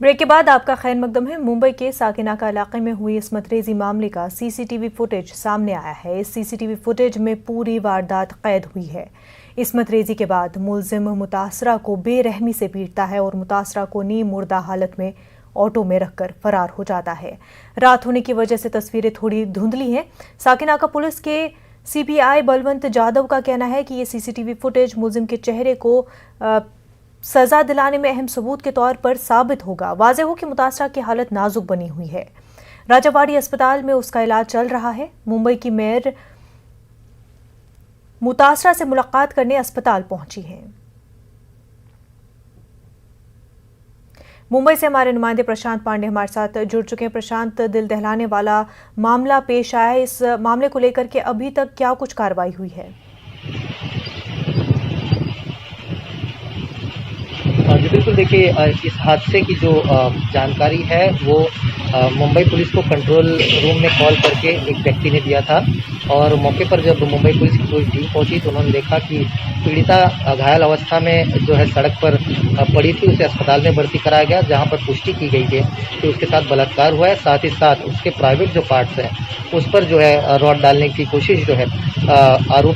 Break के बाद आपका खैर मकदम है। मुंबई के साकिनाका इलाके में हुई इस्मत-रेज़ी मामले का सीसीटीवी फुटेज सामने आया है। इस सीसीटीवी फुटेज में पूरी वारदात कैद हुई है। इस्मत-रेज़ी के बाद मुलजिम मुतासरा को बेरहमी से पीटता है और मुतासरा को नीम मुर्दा हालत में ऑटो में रखकर फरार हो जाता है। रात होने की वजह से तस्वीरें थोड़ी धुंधली हैं। साकिनाका पुलिस के सीपीआई बलवंत जाधव का कहना है कि ये सीसीटीवी फुटेज मुलजिम के चेहरे को सजा दिलाने में अहम सबूत के तौर पर साबित होगा। वाज़ेह हो कि मुतासरा की हालत नाजुक बनी हुई है। राजावाड़ी अस्पताल में उसका इलाज चल रहा है। मुंबई की मेयर मुतासरा से मुलाकात करने अस्पताल पहुंची हैं। मुंबई से हमारे नुमाइंदे प्रशांत पांडे हमारे साथ जुड़ चुके हैं। प्रशांत, दिल दहलाने वाला मामला पेश आया है। इस मामले को लेकर के अभी तक क्या कुछ कार्रवाई हुई है? जी बिल्कुल, देखिए इस हादसे की जो जानकारी है वो मुंबई पुलिस को कंट्रोल रूम में कॉल करके एक व्यक्ति ने दिया था और मौके पर जब मुंबई पुलिस की पूरी टीम पहुंची तो उन्होंने देखा कि पीड़िता घायल अवस्था में जो है सड़क पर पड़ी थी। उसे अस्पताल में भर्ती कराया गया, जहां पर पुष्टि की गई है कि उसके साथ बलात्कार हुआ है। साथ ही साथ उसके प्राइवेट जो पार्ट्स हैं उस पर जो है रॉड डालने की कोशिश जो है आरोपी